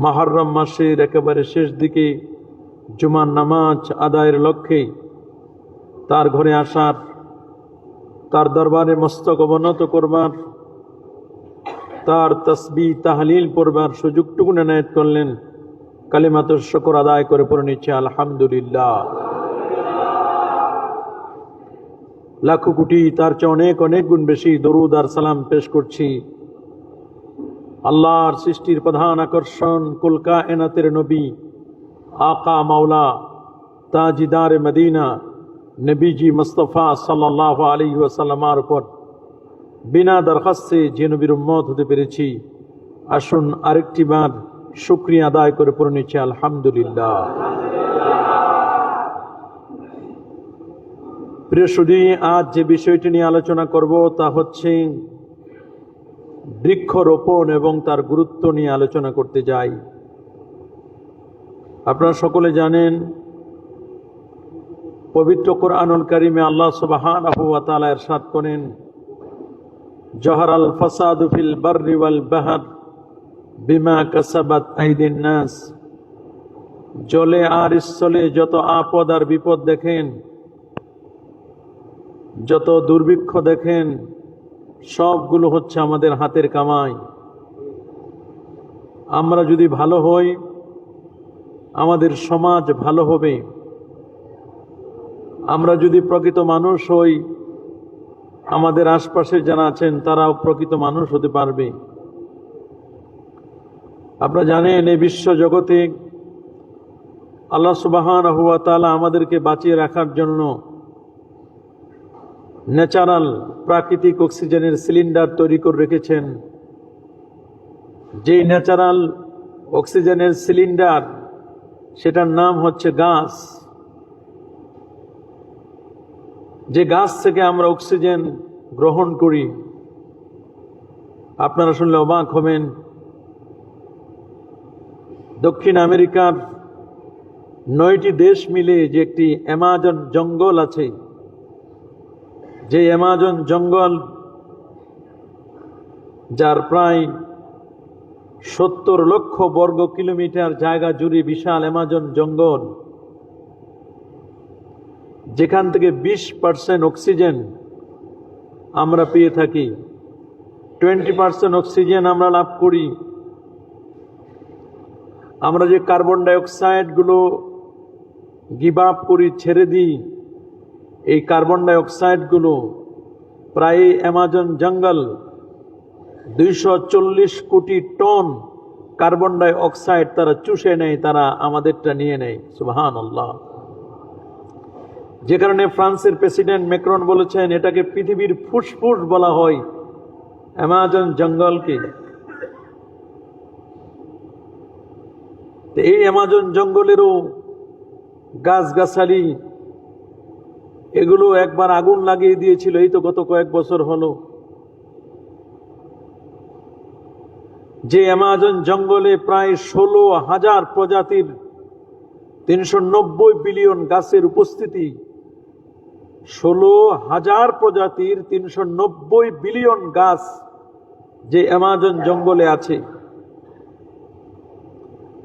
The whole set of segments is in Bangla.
মুহররম মাসের একেবারে শেষ দিকে জুমার নামাজ আদায়ের লক্ষ্যে তার ঘরে আসার, তার দরবারে মস্তক অবনত করবার, তার তাসবিহ তাহলিল পড়বার সুযোগটুকু এনায়েত করলেন। কালিমাতুশ শুকর আদায় করে পড়ে নিচ্ছে আলহামদুলিল্লাহ। লাখো কোটি তার চেয়ে অনেক অনেক গুণ বেশি দরুদ আর সালাম পেশ করছি আল্লাহর সৃষ্টির প্রধান আকর্ষণ কুল কায়নাতের নবী আকা মাওলা তাজিদার মদিনা নবীজি মুস্তাফা সাল্লাল্লাহু আলাইহি ওয়াসাল্লামের উপর বিনা দরখাস্তে যে নবীর উম্মত হতে পেরেছি, আসুন আরেকটি বার শুকরিয়া আদায় করে পড়ে নিচ্ছি আলহামদুলিল্লাহ। প্রিয় সুধী, আজ যে বিষয়টি নিয়ে আলোচনা করব তা হচ্ছে বৃক্ষরোপণ এবং তার গুরুত্ব নিয়ে আলোচনা করতে যাই। আপনারা সকলে জানেন, পবিত্র কোরআনুল কারীমে আল্লাহ সুবহানাহু ওয়া তাআলা ইরশাদ করেন, জহরাল ফাসাদু ফিল বাররি ওয়াল বাহর বিমা কাসাবাত আইদিন নাস। জলে আর স্থলে যত আপদ আর বিপদ দেখেন, যত দুর্ভিক্ষ দেখেন, সবগুলো হচ্ছে আমাদের হাতের কামাই। আমরা যদি ভালো হই, আমাদের সমাজ ভালো হবে। আমরা যদি প্রকৃত মানুষ হই, আমাদের আশপাশে যারা আছেন তারাও প্রকৃত মানুষ হতে পারবে। আপনারা জানেন, এই বিশ্ব জগতে আল্লাহ সুবহানাহু ওয়া তাআলা আমাদেরকে বাঁচিয়ে রাখার জন্য ন্যাচারাল প্রাকৃতিক অক্সিজেনের সিলিন্ডার তৈরি করে রেখেছেন। যেই ন্যাচারাল অক্সিজেনের সিলিন্ডার, সেটার নাম হচ্ছে গাছ। যে গাছ থেকে আমরা অক্সিজেন গ্রহণ করি, আপনারা শুনলে অবাক হবেন, দক্ষিণ আমেরিকার 9টি দেশ মিলে যে একটি অ্যামাজন জঙ্গল আছে, যে অ্যামাজন জঙ্গল, যার প্রায় 70 লক্ষ বর্গ কিলোমিটার জায়গা জুড়ে বিশাল অ্যামাজন জঙ্গল, যেখান থেকে 20% অক্সিজেন আমরা পেয়ে থাকি, 20% অক্সিজেন আমরা লাভ করি। আমরা যে কার্বন ডাইঅক্সাইড গুলো গিভ আপ করি, ছেড়ে দিই, এই কার্বন ডাইঅক্সাইড গুলো প্রায় অ্যামাজন জঙ্গল 240 কোটি টন কার্বন ডাইঅক্সাইড তারা চুষে নেয়, তারা আমাদেরটা নিয়ে নেয়। সুবহানাল্লাহ। যে কারণে ফ্রান্সের প্রেসিডেন্ট ম্যাক্রন বলেছেন, এটাকে পৃথিবীর ফুসফুস বলা হয় অ্যামাজন জঙ্গলকে। এই অ্যামাজন জঙ্গলেরও গাছগাছালি এগুলো একবার আগুন লাগিয়ে দিয়েছিল, এই তো গত কয়েক বছর হলো। যে অ্যামাজন জঙ্গলে প্রায় 16,000 প্রজাতির 390 বিলিয়ন গাছের উপস্থিতি, 16,000 প্রজাতির 390 বিলিয়ন গাছ যে অ্যামাজন জঙ্গলে আছে।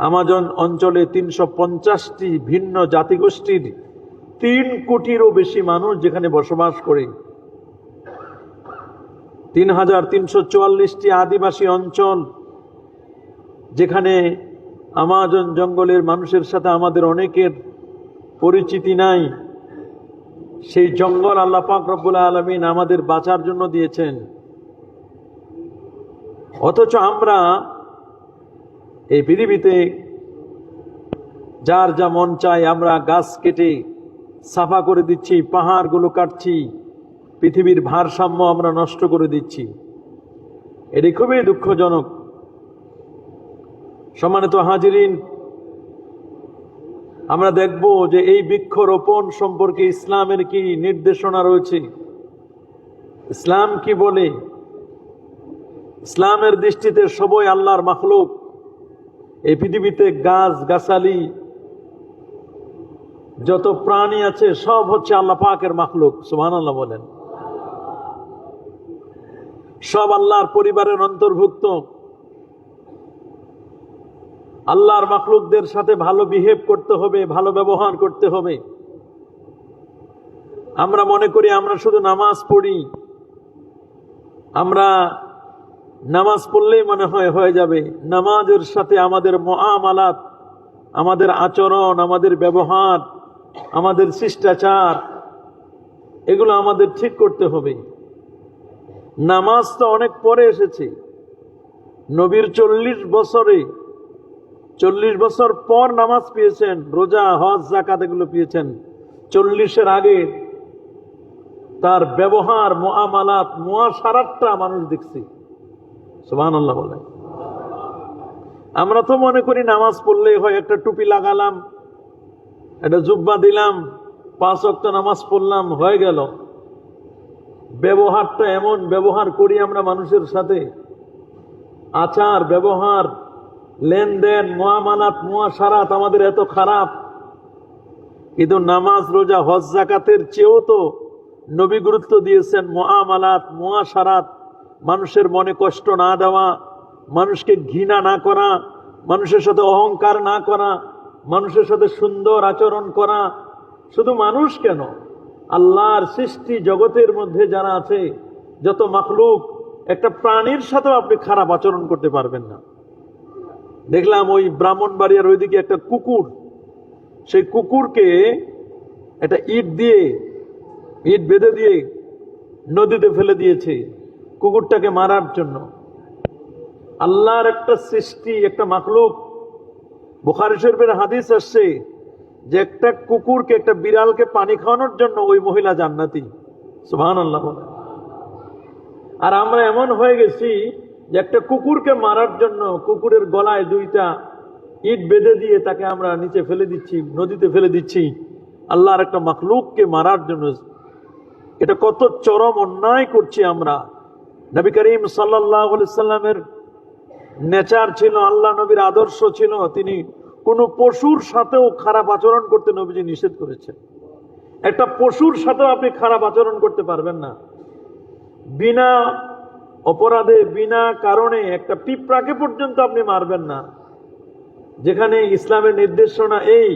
আমাজন অঞ্চলে 350টি ভিন্ন জাতিগোষ্ঠীর 3 কোটিরও বেশি মানুষ যেখানে বসবাস করে। 3,344টি আদিবাসী অঞ্চল, যেখানে আমাজন জঙ্গলের মানুষের সাথে আমাদের অনেকের পরিচিতি নাই। সেই জঙ্গল আল্লাহ পাক রব্বুল আলামিন আমাদের বাঁচার জন্য দিয়েছেন। অথচ আমরা এই পৃথিবীতে যার যা মন চায় আমরা গাছ কেটে সাফা করে দিচ্ছি, পাহাড়গুলো কাটছি, পৃথিবীর ভারসাম্য আমরা নষ্ট করে দিচ্ছি। এটি খুবই দুঃখজনক। সম্মানিত হাজিরিন, আমরা দেখব যে এই বৃক্ষরোপণ সম্পর্কে ইসলামের কি নির্দেশনা রয়েছে, ইসলাম কি বলে। ইসলামের দৃষ্টিতে সবই আল্লাহর মাখলুক। এই পৃথিবীতে গাছ গাছালি যত প্রাণী আছে সব হচ্ছে আল্লাহ পাকের মাখলুক। সুবহানাল্লাহ বলেন। সব আল্লাহর পরিবারের অন্তর্ভুক্ত। আল্লাহর মাখলুকদের সাথে ভালো বিহেভ করতে হবে, ভালো ব্যবহার করতে হবে। আমরা মনে করি আমরা শুধু নামাজ পড়ি, আমরা নামাজ পড়লেই মনে হয় হয়ে যাবে। নামাজের সাথে আমাদের মুআমালাত, আমাদের আচরণ, আমাদের ব্যবহার, আমাদের শিষ্টাচার, এগুলো আমাদের ঠিক করতে হবে। নামাজ তো অনেক পরে এসেছে। নবীর 40 বছর পর নামাজ পেয়েছেন, রোজা, হজ, যাকাত এগুলো পেয়েছেন। 40-এর আগে তার ব্যবহার, মুআমালাত, মুআশারাতটা মানুষ দেখছে। সুবহানাল্লাহ বলে। আমরা তো মনে করি নামাজ পড়লেই হয়, একটা টুপি লাগালাম, একটা জুব্বা দিলাম, 5 ওয়াক্ত নামাজ পড়লাম, হয়ে গেল। ব্যবহারটা এমন ব্যবহার করি আমরা মানুষের সাথে, আচার ব্যবহার, লেনদেন, মুআমালাত, মুআশারাত আমাদের এত খারাপ। কিন্তু নামাজ, রোজা, হজ, যাকাতের চেয়েও তো নবী গুরুত্ব দিয়েছেন মুআমালাত, মুআশারাত, মানুষের মনে কষ্ট না দেওয়া, মানুষকে ঘৃণা না করা, মানুষের সাথে অহংকার না করা, মানুষের সাথে সুন্দর আচরণ করা। শুধু মানুষ কেন, আল্লাহর সৃষ্টি জগতের মধ্যে যারা আছে, যত মাখলুক, একটা প্রাণীর সাথেও আপনি খারাপ আচরণ করতে পারবেন না। দেখলাম ওই ব্রাহ্মণবাড়িয়ার ওইদিকে একটা কুকুর, সেই কুকুরকে একটা ইট বেঁধে দিয়ে নদীতে ফেলে দিয়েছে কুকুরটাকে মারার জন্য। আল্লাহর একটা সৃষ্টি, একটা মাখলুক। বুখারী শরীফের হাদিস আসছে যে একটা কুকুরকে, একটা বিড়ালকে পানি খাওয়ানোর জন্য ওই মহিলা জান্নাতি। সুবহানাল্লাহ বলে। আর আমরা এমন হয়ে গেছি যে একটা কুকুরকে মারার জন্য কুকুরের গলায় 2টা ইট বেঁধে দিয়ে তাকে আমরা নিচে ফেলে দিচ্ছি, নদীতে ফেলে দিচ্ছি আল্লাহর একটা মাখলুককে মারার জন্য। এটা কত চরম অন্যায় করছি আমরা। নবী করিম সাল্লাল্লাহু আলাইহি সাল্লামের নেচার ছিল, আল্লাহ নবীর আদর্শ ছিল, তিনি কোন পশুর সাথেও খারাপ আচরণ করতে নবীজি নিষেধ করেছেন। একটা পশুর সাথেও আপনি খারাপ আচরণ করতে পারবেন না। বিনা অপরাধে, বিনা কারণে একটা পিঁপড়াকে পর্যন্ত আপনি মারবেন না। যেখানে ইসলামের নির্দেশনা এই,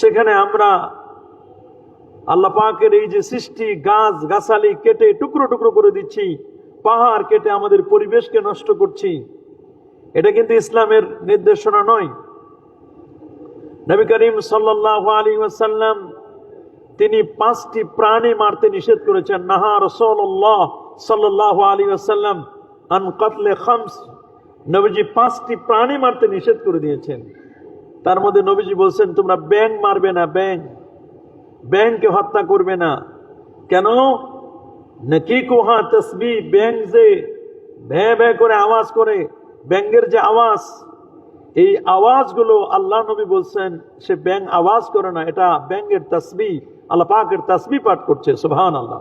সেখানে আমরা আল্লাহ পাকের এই যে সৃষ্টি, গাছ গাছালি কেটে টুকরো টুকরো করে দিচ্ছি, পাহাড় কেটে আমাদের পরিবেশকে নষ্ট করছি, এটা কিন্তু ইসলামের নির্দেশনা নয়। নবী করিম সাল্লাল্লাহু আলাইহি ওয়াসাল্লাম তিনি 5টি প্রাণী মারতে নিষেধ করেছেন। নাহা রাসূলুল্লাহ সাল্লাল্লাহু আলাইহি ওয়াসাল্লাম আন কতলে খামস। নবীজি 5টি প্রাণী মারতে নিষেধ করে দিয়েছেন। তার মধ্যে নবীজি বলছেন, তোমরা ব্যাঙ মারবে না, ব্যাঙকে হত্যা করবে না। কেন? নাকিকুহা তাসবিহ, ব্যাঙ যে ভ্যাঁ ভ্যাঁ করে আওয়াজ করে, ব্যাঙের যে আওয়াজ, এই আওয়াজগুলো আল্লাহ নবী বলছেন সে ব্যাঙ আওয়াজ করে না, এটা ব্যাঙের তাসবিহ, আল্লাহ পাকের তাসবিহ পাঠ করছে। সুবহানাল্লাহ।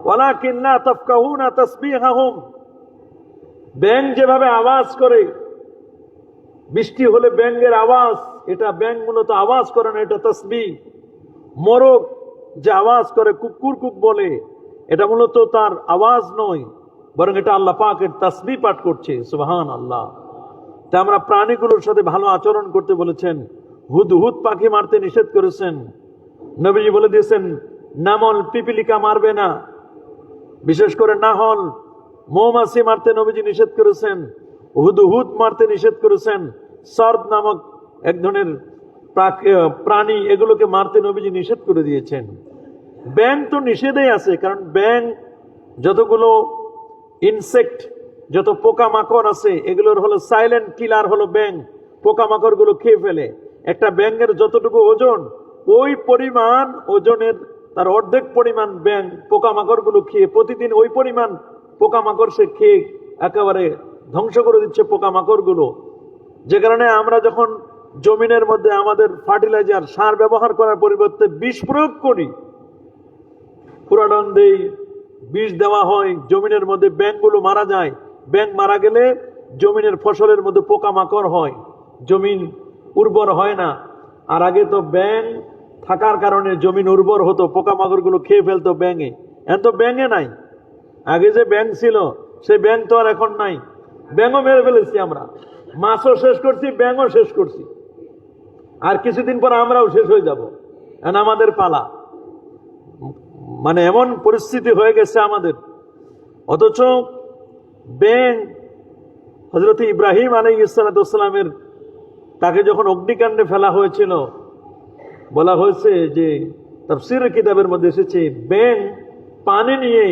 ওয়ালাকিন লা তাফকাহুনা তাসবিহাহুম। ব্যাঙ যেভাবে আওয়াজ করে, বৃষ্টি হলে ব্যাঙের আওয়াজ, এটা ব্যাঙ মূলত আওয়াজ করে না, এটা তাসবিহ। মোরগ যে আওয়াজ করে, কুকুর কুক বলে, এটা মূলত তার আওয়াজ নয়, বরং এটা আল্লাহ পাকের তাসবিহ পাঠ করছে। সুবহানাল্লাহ। তা আমরা প্রাণীগুলোর সাথে ভালো আচরণ করতে বলেছেন। হুদহুদ পাখি মারতে নিষেধ করেছেন। নবীজি বলে দিয়েছেন নামল, পিপিলিকা মারবে না। বিশেষ করে নাহল, মৌমাছি মারতে নবীজি নিষেধ করেছেন। হুদহুদ মারতে নিষেধ করেছেন। সর্দ নামক এক ধরনের প্রাণী, এগুলোকে মারতে নবীজি নিষেধ করে দিয়েছেন। ব্যাঙ তো নিষেধই আছে, কারণ ব্যাঙ যতগুলো ইনসেক্ট, যত পোকামাকড় আছে, এগুলোর হলো সাইলেন্ট কিলার হলো ব্যাঙ। পোকামাকড় গুলো খেয়ে ফেলে। একটা ব্যাঙের যতটুকু ওজন, ওই পরিমাণ ওজনের তার অর্ধেক পরিমাণ ব্যাঙ পোকামাকড় গুলো খেয়ে, প্রতিদিন ওই পরিমাণ পোকামাকড় সে খেয়ে একেবারে ধ্বংস করে দিচ্ছে পোকামাকড় গুলো। যে কারণে আমরা যখন জমিনের মধ্যে আমাদের ফার্টিলাইজার, সার ব্যবহার করার পরিবর্তে বিষ প্রয়োগ করি, পুরাডন দেই, বিষ দেওয়া হয়, জমিনের মধ্যে ব্যাঙগুলো মারা যায়। ব্যাঙ মারা গেলে জমিনের ফসলের মধ্যে পোকামাকড় হয়, জমিন উর্বর হয় না। আর আগে তো ব্যাঙ থাকার কারণে জমিন উর্বর হতো, পোকামাকড় গুলো খেয়ে ফেলতো ব্যাঙে। এখন তো ব্যাঙে নাই। আগে যে ব্যাঙ ছিল, সেই ব্যাঙ তো আর এখন নাই। ব্যাঙও মেরে ফেলেছি আমরা। মাছও শেষ করছি, ব্যাঙও শেষ করছি, আর কিছুদিন পর আমরাও শেষ হয়ে যাব, কারণ আমাদের পালা। মানে এমন পরিস্থিতি হয়ে গেছে আমাদের। অথচ ব্যাঙ হযরত ইব্রাহিম আলাইহিস সালামের তাকে যখন অগ্নিকাণ্ডে ফেলা হয়েছিল, বলা হয়েছে যে তাফসীরের কিতাবের মধ্যে এসেছে ব্যাঙ পানি নিয়ে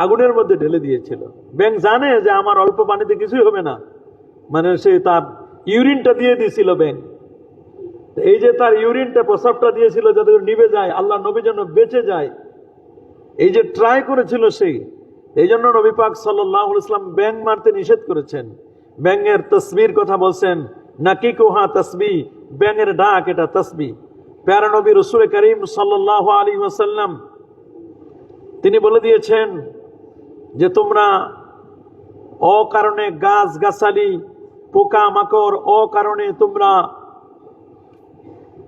আগুনের মধ্যে ঢেলে দিয়েছিল। ব্যাঙ জানে যে আমার অল্প পানিতে কিছুই হবে না, মানে সে তার ইউরিনটা দিয়ে দিয়েছিল ব্যাঙ। এই যে তার ইউরিনটা, প্রস্রাবটা দিয়েছিল যাতে করে নিভে যায়, আল্লাহ নবী যেন বেঁচে যায়, এই যে ট্রাই করেছিল সেই, এই জন্য নবী পাক সাল্লাল্লাহু আলাইহি ওয়াসাল্লাম ব্যাঙ মারতে নিষেধ করেছেন। ব্যাঙের তসবির কথা বলছেন, নাকিকুহা তাসবিহ, ব্যাঙের ডাক এটা তসবিহ। প্যারা নবী রাসূল করিম সাল্লাল্লাহু আলাইহি ওয়াসাল্লাম তিনি বলে দিয়েছেন যে তোমরা অকারণে গাছ গাছালি, পোকা মাকড়, অকারণে তোমরা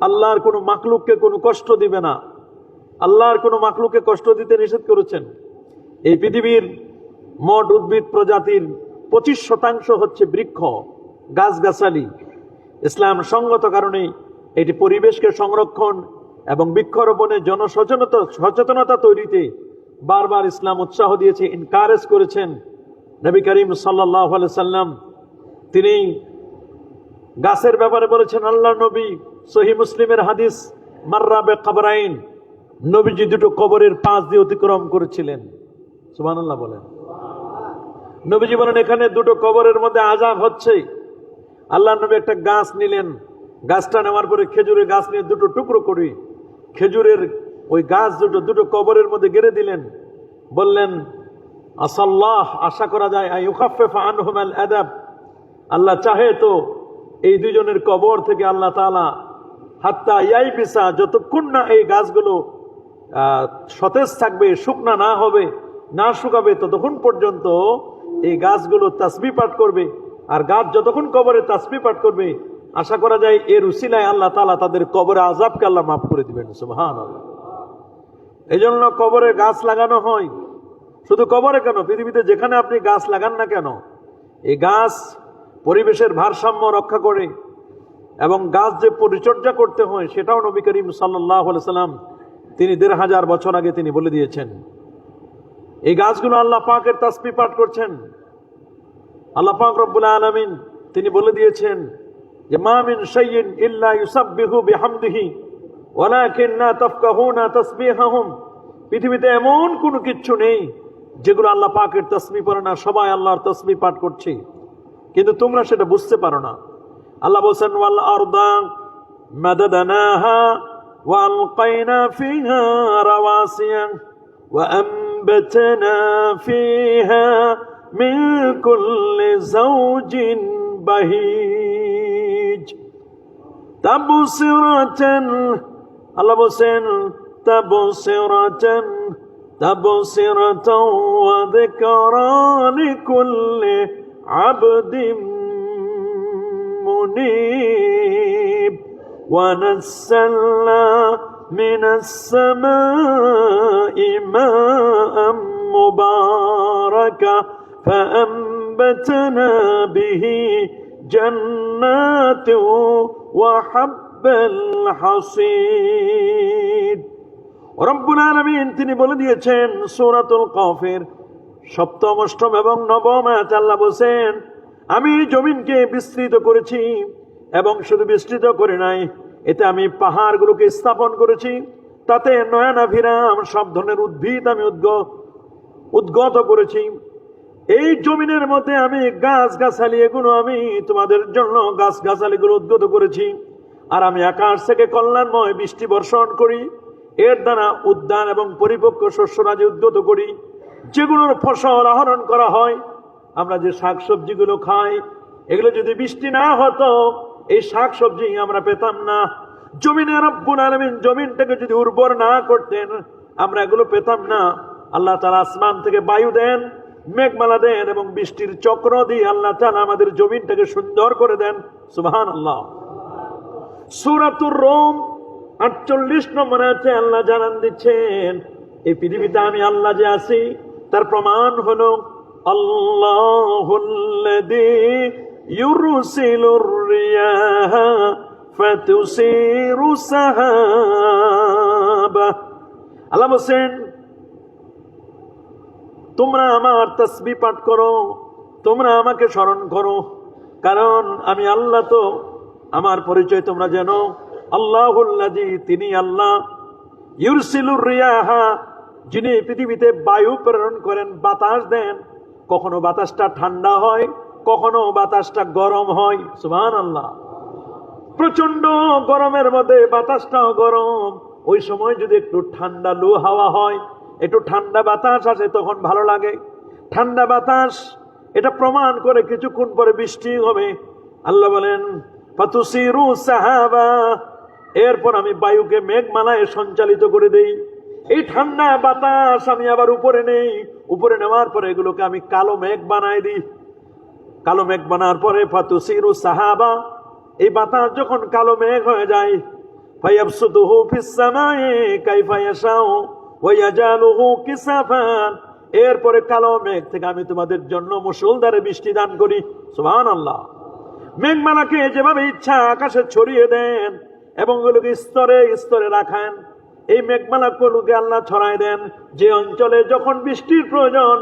আল্লাহর কোনো মাখলুককে কোনো কষ্ট দিবে না। আল্লাহর কোনো মাখলুককে কষ্ট দিতে নিষেধ করেছেন। এই পৃথিবীর মোট উদ্ভিদ প্রজাতির 25% হচ্ছে বৃক্ষ, গাছগাছালি। ইসলাম সঙ্গত কারণে এটি পরিবেশকে সংরক্ষণ এবং বৃক্ষরোপণে জনসচেতনতা তৈরিতে বারবার ইসলাম উৎসাহ দিয়েছে, এনকারেজ করেছেন। নবী করিম সাল্লাল্লাহু আলাইহি সাল্লাম তিনি গাছের ব্যাপারে বলেছেন, আল্লাহ নবী সহিহ মুসলিমের হাদিস, মাররা বিকবরাইন, নবীজি দুটো কবরের পাশ দিয়ে অতিক্রম করেছিলেন। সুবহানাল্লাহ বলেন। নবীজি বলেন এখানে দুটো কবরের মধ্যে আযাব হচ্ছে। আল্লাহ নবী একটা গাছ নিলেন, গাছটা নেওয়ার পরে খেজুরের গাছ নিয়ে দুটো টুকরো করে খেজুরের ওই গাছ দুটো কবরের মধ্যে গেড়ে দিলেন। বললেন আসাল্লাহ, আশা করা যায় আইয়ুখাফফিফা আনহুমাল আযাব, আল্লাহ চাহে তো এই দুইজনের কবর থেকে আল্লাহ তাআলা হাত্তা ইয়াইবিসা, যতক্ষণ না এই গাছগুলো সতেজ থাকবে, শুকনা না হবে, না শুকাবে, ততক্ষণ পর্যন্ত এই গাছগুলো তাসবিহ পাঠ করবে। আর গাছ যতক্ষণ কবরে তাসবিহ পাঠ করবে, আশা করা যায় এর উসিলায় আল্লাহ তাআলা তাদের কবরে আযাবকে আল্লাহ মাফ করে দিবেন। সুবহানাল্লাহ। এই জন্য কবরে গাছ লাগানো হয়। শুধু কবরে কেন, পৃথিবীতে যেখানে আপনি গাছ লাগান না কেন, এই গাছ পরিবেশের ভারসাম্য রক্ষা করে এবং গাছ যে পরিচর্যা করতে হয় সেটাও নবী করিম সাল্লাল্লাহু আলাইহি সাল্লাম তিনি ১৫০০ বছর আগে তিনি বলে দিয়েছেন। এই গাছগুলো আল্লাহ পাকের তাসবিহ পাঠ করছেন। আল্লাহ পাক রব্বুল আলামিন তিনি বলে দিয়েছেন যে মা মিন শাইইন ইল্লা ইউসাব্বিহু বিহামদিহি ওয়ালাকিন্না তাফকাহুনা তাসবিহাহুম, পৃথিবীতে এমন কোনো কিচ্ছু নেই যেগুলো আল্লাহ পাকের তাসবিহ পড়ে না, সবাই আল্লাহর তাসবিহ পাঠ করছে, কিন্তু তোমরা সেটা বুঝতে পারো না। আল্লাহ বলেন ওয়াল আরদা মাদাদনাহা ওয়া আলকাইনা ফিহা রাওয়াসিয়া ওয়া আমবাতনা ফিহা মিন কুল্লি যাওজিন বাহিজ তাবসিরাতান, আল্লাহ বলেন তাবসিরাতান তাবসিরাতাও ওয়া যিকরা লিকুল্লি আবদিন মুনিব ওয়া নাযালনা মিনাস সামাই মাআম মুবারাকা ফাআনবাতনা বিহি জান্নাতিন ওয়া হাব্বাল হাসীদ। রব্বুল আলামিন তিনি বলে দিয়েছেন সূরাতুল কাফের ৭ম, ৮ম এবং ৯ম আয়াতে আল্লাহ বলেন আমি জমিনকে বিস্তৃত করেছি এবং শুধু বিস্তৃত করে নাই, এতে আমি পাহাড়গুলোকে স্থাপন করেছি, তাতে নয়নাভিরাম সব ধরনের উদ্ভিদ আমি উদ্গত করেছি। এই জমিনের মধ্যে আমি গাছ গাছালি এগুলো আমি তোমাদের জন্য গাছ গাছালিগুলো উদ্গত করেছি। আর আমি আকাশ থেকে কল্যাণময় বৃষ্টি বর্ষণ করি, এর দ্বারা উদ্যান এবং পরিপক্ক শস্যরাজি উদ্গত করি, যেগুলোর ফসল আহরণ করা হয়। আমরা যে শাক সবজিগুলো খাই, এগুলো যদি বৃষ্টি না হতো এই শাক সবজি আমরা পেতাম না। জমিনে রব্বুল আলামিন জমিনটাকে যদি উর্বর না করতেন আমরা এগুলো পেতাম না। আল্লাহ তাআলা আসমান থেকে বায়ু দেন, মেঘমালা দেন এবং বৃষ্টির চক্র দিয়ে আল্লাহ তাআলা আমাদের জমিনটাকে সুন্দর করে দেন। সুবহানাল্লাহ। সূরাতুর রুম ৪৮ নম্বর আয়াতে আল্লাহ জানান দিচ্ছেন এই পৃথিবীতে আমি আল্লাহ যে আছি তার প্রমাণ হলো আল্লাহুল্লাযী ইউরসিলুর রিয়াহা ফাতুসিরু সাহাবা। আল্লাহ বলেন তোমরা আমার তাসবিহ পাঠ করো, তোমরা আমাকে স্মরণ করো, কারণ আমি আল্লাহ। তো আমার পরিচয় তোমরা জানো, আল্লাহুল্লাযী, তিনি আল্লাহ, ইউরসিলুর রিয়াহা, যিনি পৃথিবীতে বায়ু প্রেরণ করেন, বাতাস দেন। কখনো বাতাসটা ঠান্ডা হয়, কখনো বাতাসটা গরম হয়। সুবহানাল্লাহ। প্রচন্ড গরমের মধ্যে বাতাসটাও গরম, ওই সময় যদি একটু ঠান্ডা লু হাওয়া হয়, একটু ঠান্ডা বাতাস আসে, তখন ভালো লাগে। ঠান্ডা বাতাস এটা প্রমাণ করে কিছুক্ষণ পরে বৃষ্টি হবে। আল্লাহ বলেন ফাতুসিরু সাহাবা, এরপর আমি বায়ুকে মেঘমালায় সঞ্চালিত করে দেই। এই ঠান্ডা বাতাস আমি আবার উপরে নেই, উপরে নেওয়ার পরে এগুলোকে আমি কালো মেঘ বানাই দিই। কালো মেঘ বানার পরে ফাতুসিরু সাহাবা, এই বাতাস যখন কালো মেঘ হয়ে যায়, ফায়াবসুতুহু ফিস সামাই কাইফা ইয়াশাউ ওয়া ইয়াজালুহু কিসাফান, এরপরে কালো মেঘ থেকে আমি তোমাদের জন্য মুষলধারে বৃষ্টি দান করি। সুবহানাল্লাহ। মেঘমালাকে যেভাবে ইচ্ছা আকাশে ছড়িয়ে দেন এবং ওগুলোকে স্তরে স্তরে রাখেন। এই মেঘমালাগুলোকে আল্লাহ ছড়ায় দেন যে অঞ্চলে যখন বৃষ্টির প্রয়োজন,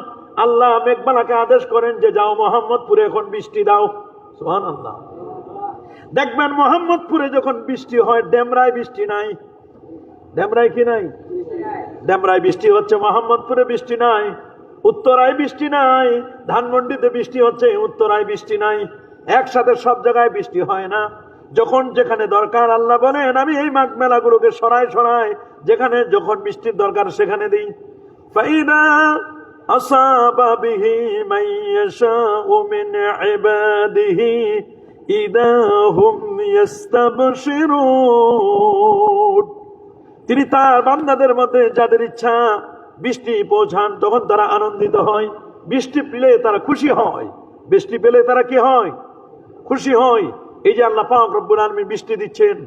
আল্লাহ মেঘমালাকে আদেশ করেন যে যাও মোহাম্মদপুরে এখন বৃষ্টি দাও। সুবহানাল্লাহ। দেখবেন মোহাম্মদপুরে যখন বৃষ্টি হয়, ডেমরায় বৃষ্টি নাই। ডেমরায় কি নাই? ডেমরায় বৃষ্টি হচ্ছে, মোহাম্মদপুরে বৃষ্টি নাই। উত্তরায় বৃষ্টি নাই, ধানমন্ডিতে বৃষ্টি হচ্ছে, উত্তরায় বৃষ্টি নাই। একসাথে সব জায়গায় বৃষ্টি হয় না। যখন যেখানে দরকার আল্লাহ বলেন আমি এই মেঘমালাগুলোকে সরাই সরাই, যেখানে যখন বৃষ্টির দরকার সেখানে দিই। ফাইদা আসাবা বিহি মান ইয়াশাউ মিন ইবাদিহি ইদা হুম ইস্তাবশিরুন, তিনি তার বান্দাদের মধ্যে যাদের ইচ্ছা বৃষ্টি পৌঁছান, তখন তারা আনন্দিত হয়। বৃষ্টি পেলে তারা খুশি হয়। বৃষ্টি পেলে তারা কি হয়? খুশি হয়। এই যে আল্লাহ পাক রব্বুল আলামিন বৃষ্টি দিচ্ছেন,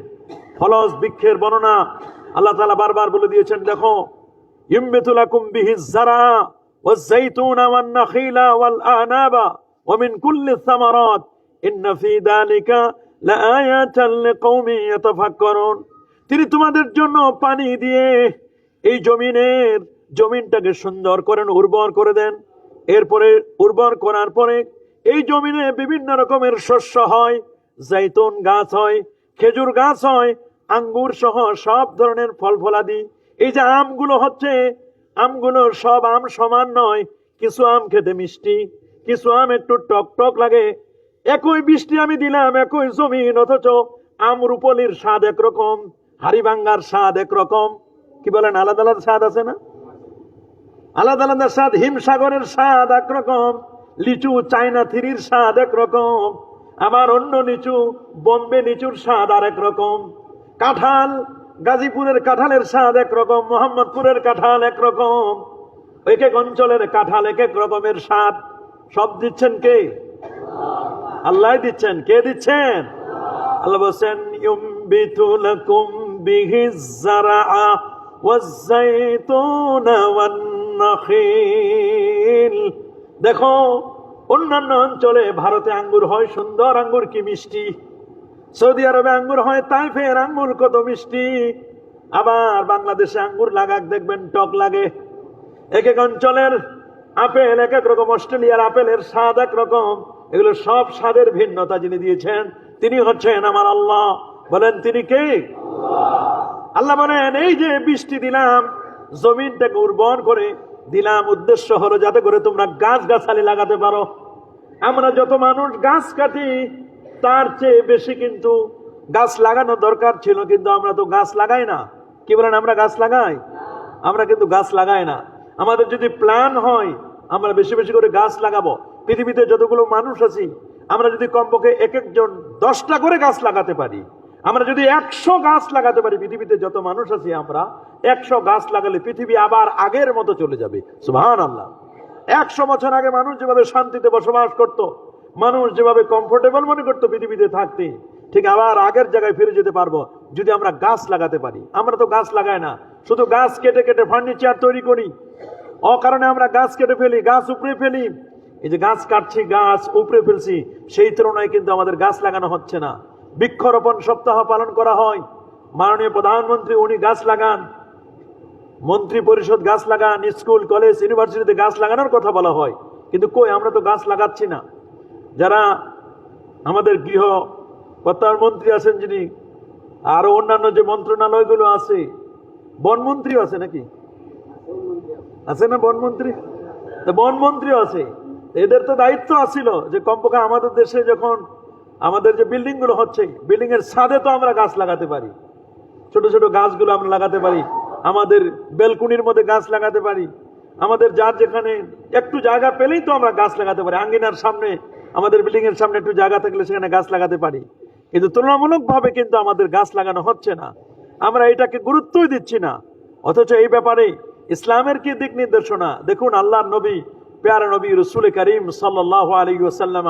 ফলজ বৃক্ষের বর্ণনা আল্লাহ তাআলা বারবার বলে দিয়েছেন। দেখো, ইউমবিতু লাকুম বিহিজ যারা ওয়াজ যাইতুনা ওয়ান নাখিলা ওয়াল আনাবা ওয়া মিন কুল্লিস সামারাত ইন্না ফি যালিকা লাআয়াতান লিকাওমিন ইয়াতাফাক্কারুন। তিনি তোমাদের জন্য পানি দিয়ে এই জমিনটাকে সুন্দর করেন, উর্বর করে দেন। এরপরে উর্বর করার পরে এই জমিনে বিভিন্ন রকমের শস্য হয়, জাইতুন গাছ হয়, খেজুর গাছ হয়, আঙ্গুর সহ সব ধরনের ফল ফলাদি। এই যে আমগুলো হচ্ছে, আমগুলো সব আম সমান নয়। কিছু আম খেতে মিষ্টি, কিছু আম একটু টক টক লাগে। একই বৃষ্টি আমি দিলাম, একই জমিন, অথচ আম রূপলির স্বাদ একরকম, হাড়িভাঙ্গার স্বাদ একরকম। কি বলেন, আলাদা আলাদা স্বাদ আছে না? আলাদা আলাদা স্বাদ। হিমসাগরের স্বাদ একরকম, লিচু চায়না থিরির স্বাদ একরকম, আবার অন্য লিচু বোম্বে লিচুর স্বাদ আর একরকম। কাঁঠাল, গাজীপুরের কাঁঠালের স্বাদ একরকম, মোহাম্মদপুরের কাঁঠাল একরকম। এক এক অঞ্চলের কাঁঠাল এক এক রকমের স্বাদ। সব দিচ্ছেন কে? আল্লাহ দিচ্ছেন। কে দিচ্ছেন? আল্লাহ বলেন ইউমবিতু লাকুম বিহিজ যারা ওয়াজ যাইতুনা ওয়ান নাখিল। দেখো, অন্যান্য অঞ্চলে ভারতে আঙ্গুর হয়, সুন্দর আঙ্গুর, কি মিষ্টি। সৌদি আরবে আঙ্গুর হয়, তাইফের আঙ্গুর কত মিষ্টি। আবার বাংলাদেশে আঙ্গুর লাগাক, দেখবেন টক লাগে। এক এক অঞ্চলের আপেল এক এক রকম, অস্ট্রেলিয়ার আপেলের স্বাদ এক রকম। এগুলো সব স্বাদের ভিন্নতা যিনি দিয়েছেন তিনি হচ্ছেন আমার আল্লাহ। বলেন তিনি কে? আল্লাহ বলেন এই যে বৃষ্টি দিলাম, জমিনটাকে উর্বর করে দিলাম, উদ্দেশ্য হলো যাতে করে তোমরা গাছ গাছালি লাগাতে পারো। আমরা যত মানুষ গাছ কাটি, তার চেয়ে বেশি কিন্তু গাছ লাগানো দরকার ছিল, কিন্তু আমরা তো গাছ লাগাই না। কি বলেন, আমরা গাছ লাগাই? আমরা কিন্তু গাছ লাগাই না। আমাদের যদি প্ল্যান হয় আমরা বেশি বেশি করে গাছ লাগাবো। পৃথিবীতে যতগুলো মানুষ আছি, আমরা যদি কমপক্ষে এক একজন 10টা করে গাছ লাগাতে পারি, আমরা যদি 100 গাছ লাগাতে পারি, পৃথিবীতে যত মানুষ আছি আমরা 100 গাছ লাগালে পৃথিবী আবার আগের মতো চলে যাবে। সুবহানাল্লাহ। 100 বছর আগে মানুষ যেভাবে শান্তিতে বসবাস করত, মানুষ যেভাবে কমফোর্টেবল মনে করতো পৃথিবীতে থাকতে, ঠিক আবার আগের জায়গায় ফিরে যেতে পারবো যদি আমরা গাছ লাগাতে পারি। আমরা তো গাছ লাগাই না, শুধু গাছ কেটে কেটে ফার্নিচার তৈরি করি। অকারণে আমরা গাছ কেটে ফেলি, গাছ উপড়ে ফেলি, এই যে গাছ কাটছি, গাছ উপড়ে ফেলছি, সেই তুলনায় কিন্তু আমাদের গাছ লাগানো হচ্ছে না। বৃক্ষরোপণ সপ্তাহ পালন করা হয়, মাননীয় প্রধানমন্ত্রী উনি গাছ লাগান, মন্ত্রী পরিষদ গাছ লাগান, স্কুল কলেজ ইউনিভার্সিটিতে গাছ লাগানোর কথা বলা হয়, কিন্তু কই, আমরা তো গাছ লাগাচ্ছি না। যারা আমাদের গৃহ প্রধানমন্ত্রী আছেন যিনি, আরো অন্যান্য যে মন্ত্রণালয়গুলো আছে, বনমন্ত্রী আছে নাকি, আছে না বনমন্ত্রী? বনমন্ত্রীও আছে। এদের তো দায়িত্ব আছিল যে কমপক্ষে আমাদের দেশে যখন আমাদের যে বিল্ডিং গুলো হচ্ছে, বিল্ডিং এর ছাদে তো আমরা গাছ লাগাতে পারি, ছোট ছোট গাছগুলো আমরা লাগাতে পারি, আমাদের বেলকুনির মধ্যে গাছ লাগাতে পারি, আমাদের যার যেখানে একটু জায়গা পেলেই তো আমরা গাছ লাগাতে পারি, আঙ্গিনার সামনে, আমাদের বিল্ডিং এর সামনে একটু জায়গা থাকলে সেখানে গাছ লাগাতে পারি। কিন্তু তুলনামূলক ভাবে কিন্তু আমাদের গাছ লাগানো হচ্ছে না, আমরা এটাকে গুরুত্বই দিচ্ছি না। অথচ এই ব্যাপারে ইসলামের কি দিক নির্দেশনা দেখুন। আল্লাহর নবী, প্যারা নবী রসুল করিম সাল্লাল্লাহু আলাইহি ওয়াসাল্লাম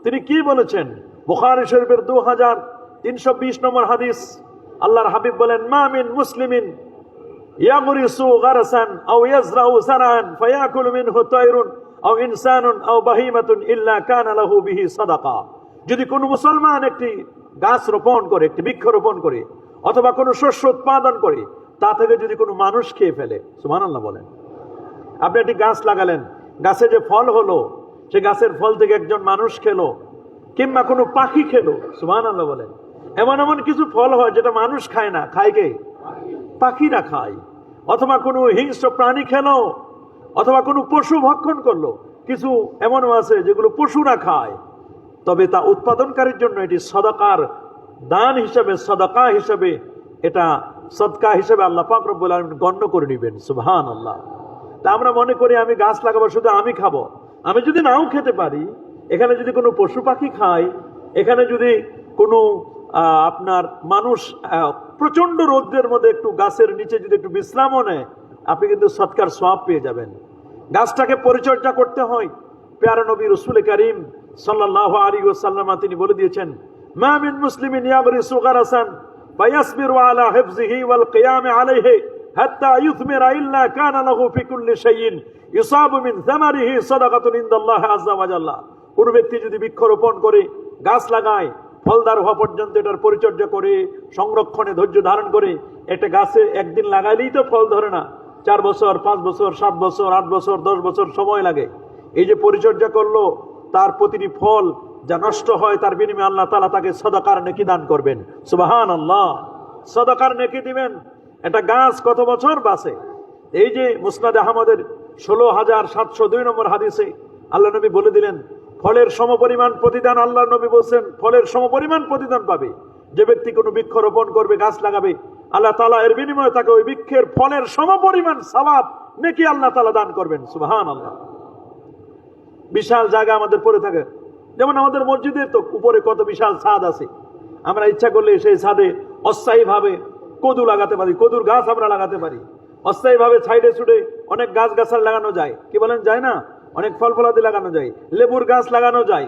তিনি কি বলেছেন? বুখারী শরীফের 2320 নম্বর হাদিস, আল্লাহর হাবিব বলেন, মা মিন মুসলিমিন ইয়াগরিসু গারসান আও ইয়াজরাউ সারান ফায়াকুলু মিনহু তায়রুন আও ইনসানুন আও বাহিমাতুন ইল্লা কানা লাহু বিহি সাদাকা। যদি কোনো মুসলমান একটি গাছ রোপণ করে, একটি বৃক্ষ রোপণ করে, অথবা কোনো শস্য উৎপাদন করে, তা থেকে যদি কোনো মানুষ খেয়ে ফেলে, সুবহানাল্লাহ বলেন। আপনি একটি গাছ লাগালেন, গাছে যে ফল হলো, সে গাছের ফল থেকে একজন মানুষ খেলো, কিংবা কোনো পাখি খেলো, সুবহানাল্লাহ বলেন। এমন এমন কিছু ফল হয় যেটা মানুষ খায় না, খায় কে? পাখিরা খায়। অথবা কোনো হিংস্র প্রাণী খেলো, অথবা কোনো পশু ভক্ষণ করলো। কিছু এমনও আছে যেগুলো পশুরা খায়, তবে তা উৎপাদনকারীর জন্য এটি সদকার দান হিসেবে, সদকা হিসেবে, এটা সদকা হিসেবে আল্লাহ পাক রব্বুল আলামিন গণ্য করে নেবেন, সুবহানাল্লাহ। তা আমরা মনে করি আমি গাছ লাগাবো, শুধু আমি খাবো। আমি যদি নাও খেতে পারি, এখানে যদি কোনো পশু পাখি খায়, এখানে যদি কোনো আপনার মানুষ প্রচন্ড রৌদ্রের মধ্যে একটু গাছের নিচে যদি একটু বিশ্রামও নেয়, আপনি কিন্তু সৎকার সওয়াব পেয়ে যাবেন। গাছটাকে পরিচর্যা করতে হয়। প্যারা নবী রাসূল করিম সাল্লাল্লাহু আলাইহি ওয়াসাল্লাম তিনি বলে দিয়েছেন, মা মিন মুসলিমিন ইয়াগরিসু গারাসান ফায়াসবিরু আলা হিফজিহি ওয়াল কিয়াম আলাইহি হাত্তা ইউথমিরা ইল্লা কানা লাহু ফি কুল্লি শাইইন ইউসাবু মিন সামারিহি সাদাকাতুন ইনদাল্লাহি আযজা ওয়া জাল্লা। কোন ব্যক্তি যদি বৃক্ষরোপণ করে, গাছ লাগায়, ফলদার হওয়া পর্যন্ত এটার পরিচর্যা করে, সংরক্ষণে ধৈর্য ধারণ করে, একটা গাছে একদিন লাগাইলেই তো ফল ধরে না, 4 বছর, 5 বছর, 7 বছর, 8 বছর, 10 বছর সময় লাগে। এই যে পরিচর্যা করলো, তার প্রতিটি ফল যা নষ্ট হয়, তার বিনিময়ে আল্লাহ তাআলা তাকে সদকার নেকি দান করবেন, সুবহানাল্লাহ। সদকার নেকি দিবেন। একটা গাছ কত বছর বাঁচে? এই যে মুসনাদ আহমদের 16702 নম্বর হাদিসে আল্লাহ নবী বলে দিলেন, ফলের সমপরিমাণ প্রতিদান, আল্লাহ নবী বলছেন ফলের সমপরিমাণ প্রতিদান পাবে যে ব্যক্তি কোনো বৃক্ষ রোপণ করবে, গাছ লাগাবে। আল্লাহ তাআলা এর বিনিময়ে তাকে ওই বৃক্ষের ফলের সমপরিমাণ সওয়াব নেকি আল্লাহ তাআলা দান করবেন, সুবহানাল্লাহ। বিশাল জায়গা আমাদের পড়ে থাকে, যেমন আমাদের মসজিদের তো উপরে কত বিশাল ছাদ আছে, আমরা ইচ্ছা করলে সেই ছাদে অস্থায়ীভাবে কদু লাগাতে পারি, কদুর গাছ আমরা লাগাতে পারি। অস্থায়ীভাবে সাইডে ছুটে অনেক গাছ গাছাল লাগানো যায়, কি বলেন, যায় না? অনেক ফল ফলাদি লাগানো যায়, লেবুর গাছ লাগানো যায়।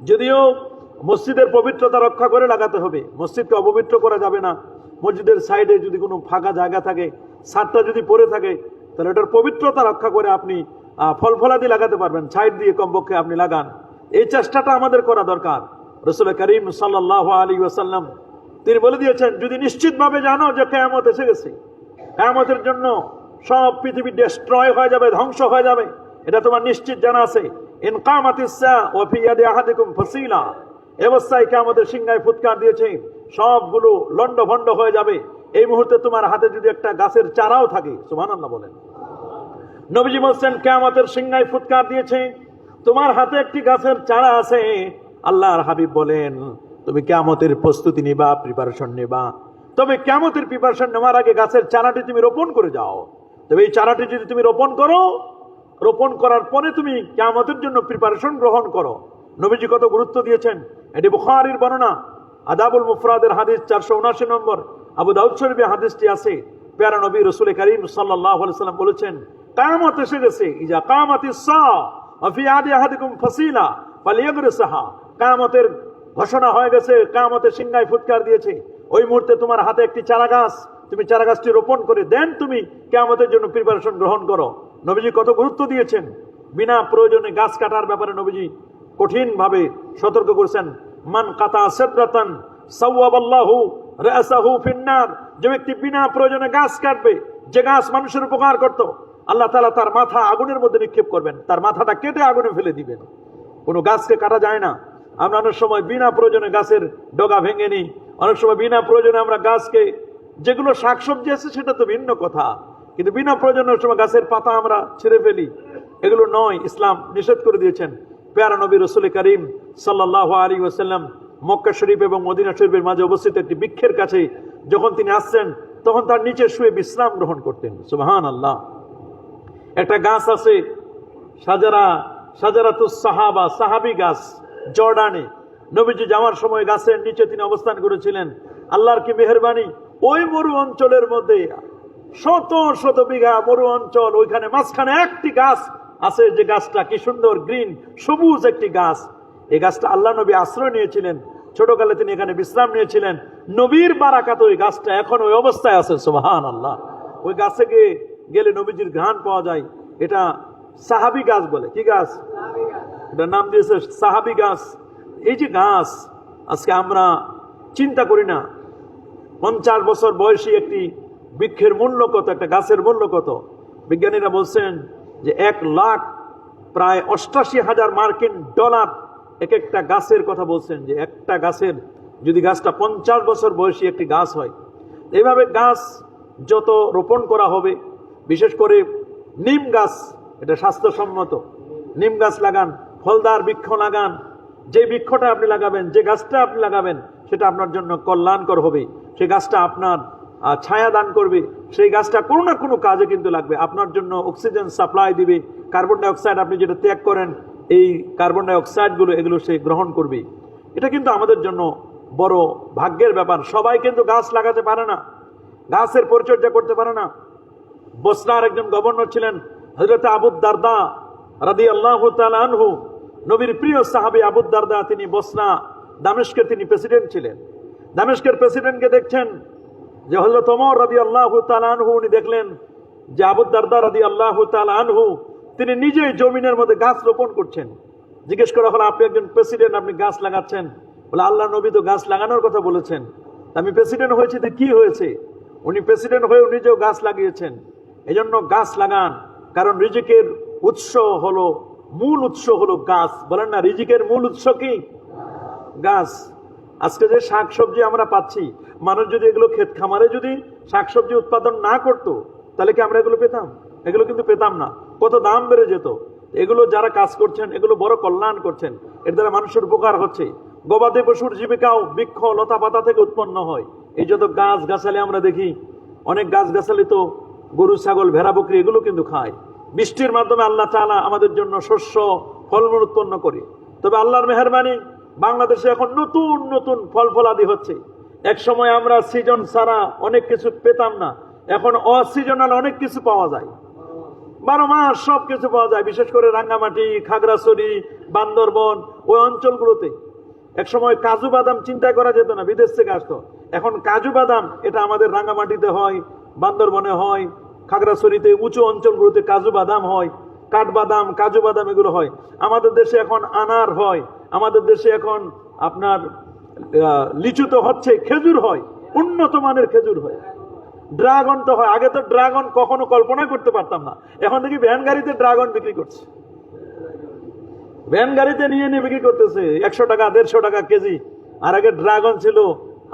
যদিও মসজিদের পবিত্রতা রক্ষা করে লাগাতে হবে, মসজিদকে অপবিত্র করা যাবে না। মসজিদের সাইডে যদি কোনো ফাঁকা জায়গা থাকে, ছাদটা যদি পড়ে থাকে, তাহলে ওটার পবিত্রতা রক্ষা করে আপনি ফল ফলাদি লাগাতে পারবেন, সাইড দিয়ে কমপক্ষে আপনি লাগান। এই চেষ্টাটা আমাদের করা দরকার। রাসূল করিম সাল্লাল্লাহু আলাইহি ওয়াসাল্লাম তিনি বলে দিয়েছেন, যদি নিশ্চিতভাবে জানো যে কিয়ামত এসে গেছে, কিয়ামতের জন্য সব পৃথিবী ডেস্ট্রয় হয়ে যাবে, ধ্বংস হয়ে যাবে, এটা তোমার নিশ্চিত জানা আছে। ইন কামাতিস সাআ ওয়া ফি ইয়াদি আহাদিকুম ফাসিলা, অবস্থায় কিয়ামতের সিংহায় ফুৎকার দিয়েছে, সবগুলো লন্ডভন্ড হয়ে যাবে। এই মুহূর্তে তোমার হাতে যদি একটা গাছের চারাও থাকে, সুবহানাল্লাহ বলেন। নবীজি বলছেন কিয়ামতের সিংহায় ফুৎকার দিয়েছে, তোমার হাতে একটি গাছের চারা আছে। আল্লাহর হাবিব বলেন, তুমি কিয়ামতের প্রস্তুতি নিবা, প্রিপারেশন নেবা। তবে কিয়ামতের প্রিপারেশন নেওয়ার আগে গাছের চারাটি তুমি রোপণ করে যাও। তবে এই চারাটি যদি তুমি রোপণ করো, রোপণ করার পরে তুমি কিয়ামতের জন্য প্রিপারেশন গ্রহণ করো। নবীজি কত গুরুত্ব দিয়েছেন। এটি বুখারীর বর্ণনা, আদাবুল মুফরাদের হাদিস 479 নম্বর, আবু দাউদ শরীফে হাদিসটি আছে। প্যারা নবী রাসূল করিম সাল্লাল্লাহু আলাইহি ওয়াসাল্লাম বলেছেন, কিয়ামত এসে গেছে। ইজা কামাতিস সাআ ওয়া ফি আদি আহাদিকুম ফাসিলা ফালিয়াগরিসহা, কিয়ামতের ঘোষণা হয়ে গেছে, কিয়ামতের সিংহায় ফুৎকার দিয়েছে। ওই মুহূর্তে তোমার হাতে একটি চারা গাছ, তুমি চারা গাছটি রোপণ করে দেন, তুমি কিয়ামতের জন্য প্রিপারেশন গ্রহণ করো। নবীজি কত গুরুত্ব দিয়েছেন। বিনা প্রয়োজনে গাছ কাটার ব্যাপারে নবীজি কঠিন ভাবে সতর্ক করেছেন। মান কাতা সাদরাতান সাওয়াবাল্লাহু রাসাহু ফিন্নার, যে ব্যক্তি বিনা প্রয়োজনে গাছ কাটবে, যে গাছ মানুষের উপকার করত, আল্লাহ তাআলা তার মাথা আগুনের মধ্যে নিক্ষেপ করবেন, তার মাথাটা কেটে আগুনে ফেলে দিবেন। কোনো গাছকে কাটা যায় না। আমরা অনেক সময় বিনা প্রয়োজনে গাছের ডগা ভেঙে নিই, অনেক সময় বিনা প্রয়োজনে আমরা গাছকে, যেগুলো শাকসবজি আছে সেটা তো ভিন্ন কথা, কিন্তু বিনা প্রয়োজনে সময় গাছের পাতা আমরা ছিঁড়ে ফেলি, এগুলো নয়, ইসলাম নিষেধ করে দিয়েছেন। প্যারা নবী রাসূল করিম সাল্লাল্লাহু আলাইহি ওয়াসাল্লাম মক্কা শরীফ এবং মদিনা শরীফের মাঝে অবস্থিত একটি বৃক্ষের কাছে যখন তিনি আসছেন, তখন তার নিচে শুয়ে বিশ্রাম গ্রহণ করতেন। সুবহানাল্লাহ। একটা গাছ আছে সাজারাতুস সাহাবা, সাহাবী গাছ, জর্ডানে নবীজি যাওয়ার সময় গাছের নিচে তিনি অবস্থান করেছিলেন। আল্লাহর কি মেহেরবানি, ওই মরু অঞ্চলের মধ্যে শত শত বিঘা মরু অঞ্চল, ওইখানে মাঝখানে একটি গাছ আছে, যে গাছটা কি সুন্দর গ্রিন, সবুজ একটি গাছ। এই গাছটা আল্লাহ নবী আশ্রয় নিয়েছিলেন, ছোটকালে তিনি এখানে বিশ্রাম নিয়েছিলেন। নবীর বারাকাত ওই গাছটা এখন ওই অবস্থায় আছে। সুবহানাল্লাহ। ওই গাছে গেলে নবীজির ঘ্রাণ পাওয়া যায়। এটা সাহাবী গাছ বলে। কি গাছ? এটার নাম দিয়েছে সাহাবী গাছ। এই যে গাছ, আজকে আমরা চিন্তা করি না 50 বছর বয়সী একটি বৃক্ষের মূল্য কত, একটা গাছের মূল্য কত। বিজ্ঞানীরা বলছেন যে 1 লাখ প্রায় 88,000 মার্কিন ডলার এক একটা গাছের কথা বলছেন, যে একটা গাছের যদি গাছটা 50 বছর বয়সী একটি গাছ হয়। এইভাবে গাছ যত রোপণ করা হবে, বিশেষ করে নিম গাছ, এটা স্বাস্থ্যসম্মত, নিম গাছ লাগান, ফলদার বৃক্ষ লাগান। যে বৃক্ষটা আপনি লাগাবেন, যে গাছটা আপনি লাগাবেন, সেটা আপনার জন্য কল্যাণকর হবে। সেই গাছটা আপনার ছায়া দান করবে, সেই গাছটা কোনো না কোনো কাজে কিন্তু লাগবে। আপনার জন্য অক্সিজেন সাপ্লাই দিবে, কার্বন ডাই অক্সাইড আপনি যেটা ত্যাগ করেন, এই কার্বন ডাই অক্সাইডগুলো এগুলো সে গ্রহণ করবে। এটা কিন্তু আমাদের জন্য বড় ভাগ্যের ব্যাপার। সবাই কিন্তু গাছ লাগাতে পারে না, গাছের পরিচর্যা করতে পারে না। বসরার একজন গভর্নর ছিলেন হযরত আবু দারদা রাদিয়াল্লাহু তাআলা আনহু, নবীর প্রিয় সাহাবী আবু দারদা। তিনি বসরা দামেস্কের তিনি প্রেসিডেন্ট ছিলেন। দামেস্কের প্রেসিডেন্টকে দেখছেন যে হযরত ওমর রাদিয়াল্লাহু তাআলা আনহু, উনি দেখলেন যে আবু দারদা রাদিয়াল্লাহু তাআলা আনহু তিনি নিজেই জমিনের মধ্যে গাছ রোপণ করছেন। জিজ্ঞেস করা হলো, আপনি একজন প্রেসিডেন্ট, আপনি গাছ লাগাচ্ছেন? বলে, আল্লাহ নবী তো গাছ লাগানোর কথা বলেছেন, আমি প্রেসিডেন্ট হয়েছি তো কি হয়েছে? উনি প্রেসিডেন্ট হয়ে নিজেও গাছ লাগিয়েছেন। এজন্য গাছ লাগান, কারণ রিজিকের উৎস হলো, মূল উৎস হলো গাছ। বলেন না, রিজিকের মূল উৎস কি? গাছ। আজকে যে শাকসবজি আমরা পাচ্ছি, মানুষ যদি এগুলো ক্ষেত খামারে যদি শাকসবজি উৎপাদন না করতো, তাহলে কি আমরা এগুলো পেতাম? এগুলো কিন্তু পেতাম না, কত দাম বেড়ে যেত। এগুলো যারা কাজ করছেন, এগুলো বড় কল্যাণ করছেন, এর দ্বারা মানুষের উপকার হচ্ছে। গবাদি পশুর জীবিকাও বৃক্ষ লতা পাতা থেকে উৎপন্ন হয়। এই যত গাছ গাছালি আমরা দেখি, অনেক গাছ গাছালি তো গরু ছাগল ভেড়া বকরি এগুলো কিন্তু খায়। বৃষ্টির মাধ্যমে আল্লাহ তাআলা আমাদের জন্য শস্য ফলমূল উৎপন্ন করে। তবে আল্লাহর মেহেরবানি, বাংলাদেশে এখন নতুন নতুন ফল ফলাদি হচ্ছে। এক সময় আমরা সিজন ছাড়া অনেক কিছু পেতাম না, এখন অসিজনাল অনেক কিছু পাওয়া যায়। 12 মাস সব কিছু পাওয়া যায়, বিশেষ করে রাঙ্গামাটি, খাগড়াছড়ি, বান্দরবন ওই অঞ্চলগুলোতে। এক সময় কাজু বাদাম চিন্তা করা যেত না, বিদেশ থেকে আসতো। এখন কাজু বাদাম এটা আমাদের রাঙ্গামাটিতে হয়, বান্দরবনে হয়, খাগড়াছড়িতে উঁচু অঞ্চলগুলোতে কাজু বাদাম হয়, কাঠবাদাম, কাজু বাদাম এগুলো হয়। আমাদের দেশে এখন আনার হয়, আমাদের দেশে এখন আপনার লিচু তো হচ্ছে, খেজুর হয়, উন্নত মানের খেজুর হয়, ড্রাগন তো হয়। আগে তো ড্রাগন কখনো কল্পনা করতে পারতাম না, এখন দেখি ভ্যান গাড়িতে ড্রাগন বিক্রি করছে, ভ্যান গাড়িতে নিয়ে নিয়ে বিক্রি করতেছে 100 টাকা 150 টাকা কেজি। আর আগে ড্রাগন ছিল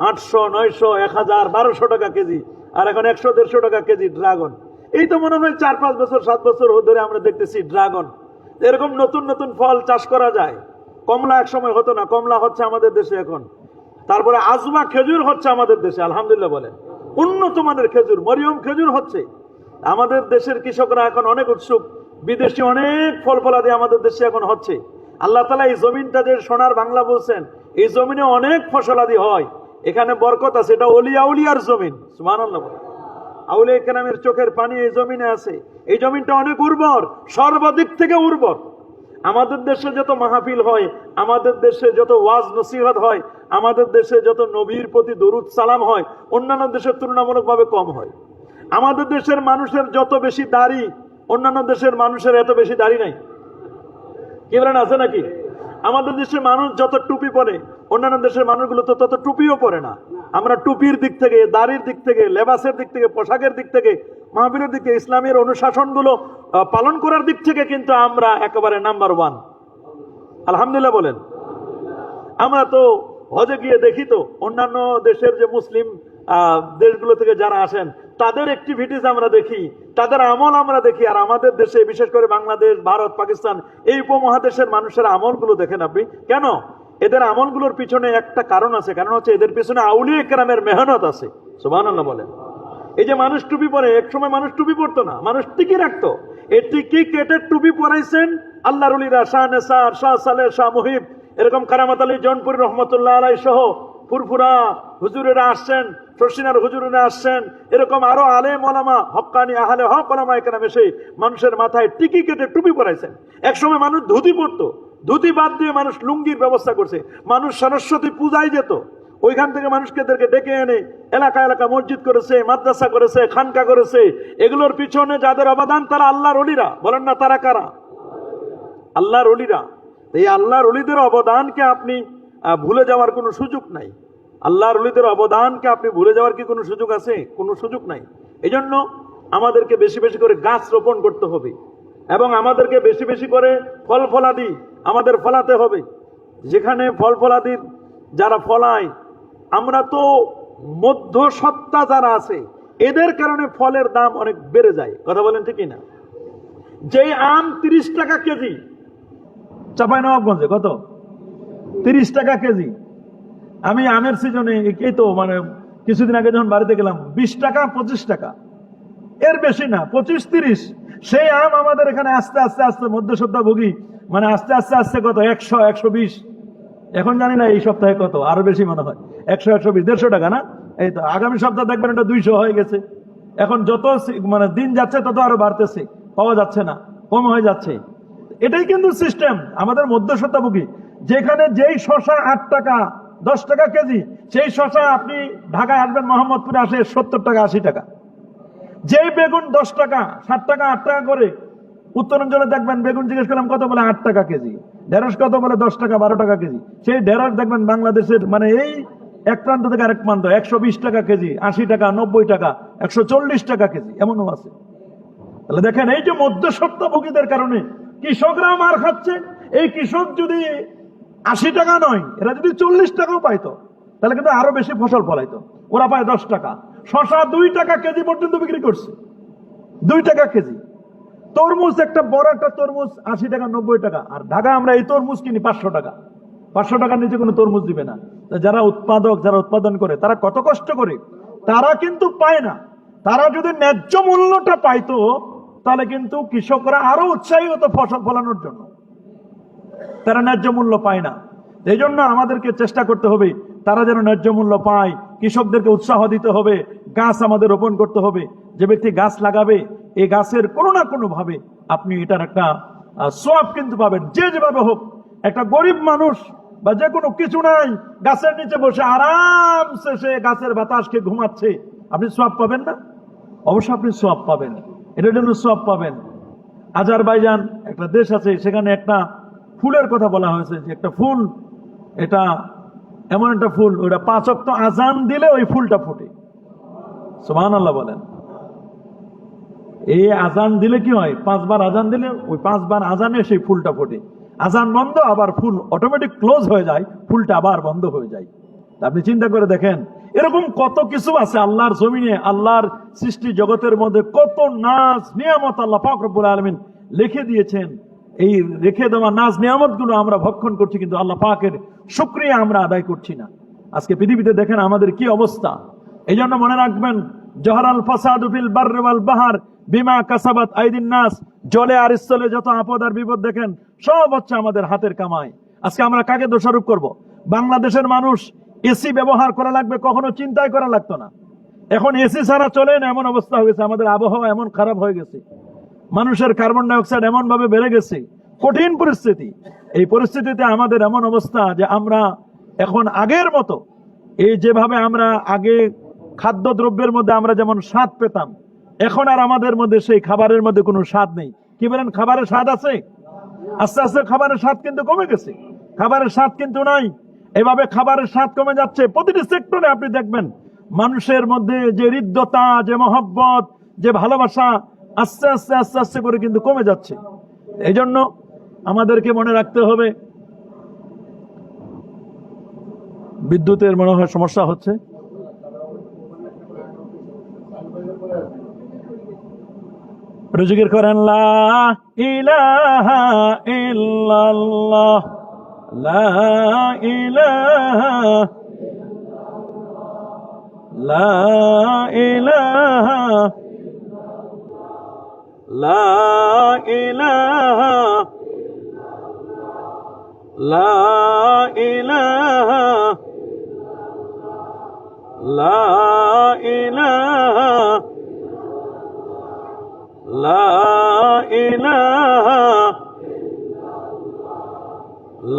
800, 900, 1000, 1200 টাকা কেজি, আর এখন 100-150 টাকা কেজি ড্রাগন। এই তো মনে হয় 4-5 বছর 7 বছর ধরে আমরা দেখতেছি ড্রাগন। এরকম নতুন নতুন ফল চাষ করা যায়। কমলা এক সময় হতো না, কমলা হচ্ছে আমাদের দেশে এখন। তারপরে আজমা খেজুর হচ্ছে আমাদের দেশে, আলহামদুলিল্লাহ বলেন, উন্নত মানের খেজুর, মরিয়ম খেজুর হচ্ছে। আমাদের দেশের কৃষকরা এখন অনেক উৎসুক, বিদেশি অনেক ফল ফলাদি আমাদের দেশে এখন হচ্ছে। আল্লাহ তাআলা এই জমিনটা যে সোনার বাংলা বলছেন, এই জমিনে অনেক ফসলাদি হয়, এখানে বরকত আছে। এটা ওলিয়া উলিয়ার জমিন, সুবহানাল্লাহ। আউলিয়া কেরামের চোখের পানি এই জমিনে আছে। এই জমিনটা অনেক উর্বর, সর্বদিক থেকে উর্বর। আমাদের দেশে যত মাহফিল হয়, আমাদের দেশে যত ওয়াজ নসিহত হয়, আমাদের দেশে যত নবীর প্রতি দরুদ সালাম হয়, অন্যান্য দেশের তুলনামূলকভাবে কম হয়। আমাদের দেশের মানুষের যত বেশি দাড়ি, অন্যান্য দেশের মানুষের এত বেশি দাড়ি নাই। ইমরান আছে নাকি? আমাদের দেশের মানুষ যত টুপি পরে অন্যান্য দেশের মানুষগুলো তো তত টুপিও পরে না। আমরা টুপির দিক থেকে, দাড়ির দিক থেকে, লেবাসের দিক থেকে, পোশাকের দিক থেকে, মাহফিলের দিক থেকে, ইসলামের অনুশাসনগুলো পালন করার দিক থেকে কিন্তু আমরা একেবারে নাম্বার ওয়ান। আলহামদুলিল্লাহ বলেন। আমরা তো হজে গিয়ে দেখি তো অন্যান্য দেশের যে মুসলিম দেশগুলো থেকে যারা আসেন তাদের অ্যাক্টিভিটিস আমরা দেখি, তাদের আমল আমরা দেখি। আর আমাদের দেশে বিশেষ করে বাংলাদেশ, ভারত, পাকিস্তান এই উপমহাদেশের মানুষের আমলগুলো দেখেন আপনি। কেন? এদের আমলগুলোর পিছনে একটা কারণ আছে, কারণ হচ্ছে এদের পিছনে আউলিয়া কেরামের মেহনত আছে। সুবহানাল্লাহ বলেন। এই যে মানুষ টুপি পরে, এক সময় মানুষ টুপি পরতো না, মানুষ টিকি রাখতো। এই টিকি কেটে টুপি পরাইছেন আল্লাহর ওলিরা, শাহ নেসার, শাহ সালেহ, শাহ মুহিব, এরকম কারামাত আলী জৌনপুরী রহমতুল্লাহ আলাইহি সহ ফুরফুরা হুজুরেরা আসছেন, শর্ষিনার হুজুরেরা আসছেন, এরকম আরো আলেম ওলামা, হক্কানি আহলে হক ওলামা একরাম এসে মানুষের মাথায় টিকি কেটে টুপি পরাইছেন। এক সময় মানুষ ধুতি পরতো, ধুতি বাদ দিয়ে মানুষ লুঙ্গির ব্যবস্থা করছে। মানুষ সরস্বতী পূজায় যেত, ওইখান থেকে মানুষকে ডেকে এনে এলাকা এলাকা মসজিদ করেছে, মাদ্রাসা করেছে, খানকা করেছে। এগুলোর পিছনে যাদের অবদান তারা আল্লাহর ওলিরা। বলেন না তারা কারা? আল্লাহর ওলিরা। এই আল্লাহর ওলিদের অবদানকে আপনি ভুলে যাওয়ার কোনো সুযোগ নাই। আল্লাহর ওলিদের অবদানকে আপনি ভুলে যাওয়ার কি কোনো সুযোগ আছে? কোনো সুযোগ নাই। এই জন্য আমাদেরকে বেশি বেশি করে গাছ রোপণ করতে হবে এবং আমাদেরকে বেশি বেশি করে ফল ফলাদি আমাদের ফলাতে হবে। যেখানে ফল ফলাদির যারা ফলায়, আমরা তো মধ্যসত্ত্বা যারা আছে এদের কারণে ফলের দাম অনেক বেড়ে যায়। কথা বলেন ঠিক না? যেই আম 30 টাকা কেজি, চাঁপাইনবাবগঞ্জে কত? 30 টাকা কেজি। আমি আমের সিজনে এই তো মানে কিছুদিন আগে যখন বাড়িতে গেলাম, 20 টাকা 25 টাকা, এর বেশি না, 25-30। সেই আম আমাদের এখানে আস্তে আস্তে আস্তে মধ্যসত্ত্বা ভোগী মানে আস্তে আস্তে আস্তে কত 100-120, এখন জানি না এই সপ্তাহে কত, আরো বেশি মনে হয় 100-120, 150 টাকা না? এই তো আগামী সপ্তাহে দেখবেন এটা 200 হয়ে গেছে। এখন যত মানে দিন যাচ্ছে তত আরো বাড়তেছে, পাওয়া যাচ্ছে না, কম হয়ে যাচ্ছে। এটাই কিন্তু সিস্টেম আমাদের মধ্যসত্ত্বাভোগী। যেখানে যেই শশা 8 টাকা 10 টাকা কেজি, সেই শশা আপনি ঢাকায় আসবেন, মোহাম্মদপুরে আসে 70 টাকা 80 টাকা। যেই বেগুন 10 টাকা 60 টাকা 8 টাকা করে, উত্তরাঞ্চলে দেখবেন বেগুন জিজ্ঞেস করলাম কত, বলে 8 টাকা কেজি। ঢেঁড়স কত, বলে 10 টাকা 12 টাকা কেজি। সেই ঢেঁড়স দেখবেন বাংলাদেশের মানে এই এক প্রান্ত থেকে আরেক প্রান্ত 120 টাকা কেজি, 80 টাকা, 90 টাকা, 140 টাকা কেজি, এমনও আছে। তাহলে দেখেন এই যে মধ্যসত্ত্বাভোগীদের কারণে কৃষকরা মার খাচ্ছে। এই কৃষক যদি 80 টাকা নয়, এরা যদি 40 টাকাও পাইতো তাহলে কিন্তু আরো বেশি ফসল ফলাইতো। ওরা পায় 10 টাকা। শশা 2 টাকা কেজি পর্যন্ত বিক্রি করছে, 2 টাকা কেজি। তরমুজ, একটা বড় একটা তরমুজ 80 টাকা 90 টাকা। আর ঢাকা আমরা এই তরমুজ কিনি 500 টাকা। 500 টাকার নিচে কোনো তরমুজ দিবে না। যারা উৎপাদক, যারা উৎপাদন করে, তারা কত কষ্ট করে, তারা কিন্তু পায় না। তারা যদি ন্যায্য মূল্যটা পাইতো তাহলে কিন্তু কৃষকরা আরো উৎসাহী হতো ফসল ফলানোর জন্য। তারা ন্যায্য মূল্য পায় না। এই জন্য আমাদেরকে চেষ্টা করতে হবে তারা যেন ন্যায্য মূল্য পায়। কৃষকদেরকে উৎসাহ দিতে হবে, গাছ আমাদের রোপণ করতে হবে। যে ব্যক্তি গাছ লাগাবে, এই গাছের কোনো না কোনো ভাবে আপনি এটার একটা সওয়াব কিন্তু পাবেন। যে যেভাবে হোক, একটা গরিব মানুষ বা যে কোনো কিছু নাই, গাছের নিচে বসে আরামসে সে গাছের বাতাস খেয়ে ঘুমাচ্ছে, আপনি সওয়াব পাবেন না? অবশ্যই আপনি সওয়াব পাবেন, এটার জন্য সওয়াব পাবেন। আজারবাইজান একটা দেশ আছে, সেখানে একটা ফুলের কথা বলা হয়েছে যে একটা ফুল, এটা এমন একটা ফুল, ওটা 5 ওয়াক্ত আজান দিলে ওই ফুলটা ফোটে। সুবহানাল্লাহ বলেন। এই আজান দিলে কি হয়, 5 বার আজান দিলে ওই 5 বার আজানে সেই ফুলটা ফোটে। আজান বন্ধ, আবার ফুল অটোমেটিক ক্লোজ হয়ে যায়, ফুলটা আবার বন্ধ হয়ে যায়। আপনি চিন্তা করে দেখেন, এরকম কত কিছু আছে আল্লাহর জমিনে, আল্লাহর সৃষ্টি জগতের মধ্যে কত নাজ নিয়ামত আল্লাহ পাক রব্বুল আলামিন লিখে দিয়েছেন। এই রেখে দেওয়া নাজ নিয়ামত গুলো আমরা ভক্ষণ করছি, কিন্তু আল্লাহ পাকের শুকরিয়া আমরা আদায় করছি না। আজকে পৃথিবীতে দেখেন আমাদের কি অবস্থা। এই জন্য মনে রাখবেন, জহরাল ফাসাদু ফিল বাররি ওয়াল বাহর বিমা কাসাবাত আইদিন নাস। জলে আর স্থলে যত আপদ আর বিপদ দেখেন, সব হচ্ছে আমাদের হাতের কামাই। আজকে আমরা কাকে দোষারোপ করব? বাংলাদেশের মানুষ এসি ব্যবহার করা লাগবে কখনো চিন্তাই করা লাগতো না। এখন এসি ছাড়া চলে না, এমন অবস্থা হয়ে গেছে। আমাদের আবহাওয়া এমন খারাপ হয়ে গেছে, মানুষের কার্বন ডাই অক্সাইড এমন ভাবে বেড়ে গেছে, কঠিন পরিস্থিতি। এই পরিস্থিতিতে আমাদের এমন অবস্থা যে আমরা এখন আগের মতো এই যেভাবে আমরা আগে খাদ্য দ্রব্যের মধ্যে আমরা যেমন স্বাদ পেতাম, এখন আর আমাদের মধ্যে সেই খাবারের মধ্যে কোনো স্বাদ নেই। কি বলেন, খাবারের স্বাদ আছে? আস্তে আস্তে খাবারের স্বাদ কিন্তু কমে গেছে, খাবারের স্বাদ কিন্তু নাই। এভাবে খাবারের স্বাদ কমে যাচ্ছে। প্রতিটি সেক্টরে আপনি দেখবেন মানুষের মধ্যে যে হৃদ্যতা, যে মহব্বত, যে ভালোবাসা আস্তে আস্তে আস্তে আস্তে করে কিন্তু কমে যাচ্ছে। এই জন্য আমাদেরকে মনে রাখতে হবে। বিদ্যুতের মনে হয় সমস্যা হচ্ছে। জিকির করেন লা ইলাহা ইল্লাল্লাহ, লা ইলাহা, লা ইলাহা, লা ইলাহা, লা ইলাহা, লা ইলাহা, লা ইলাহা,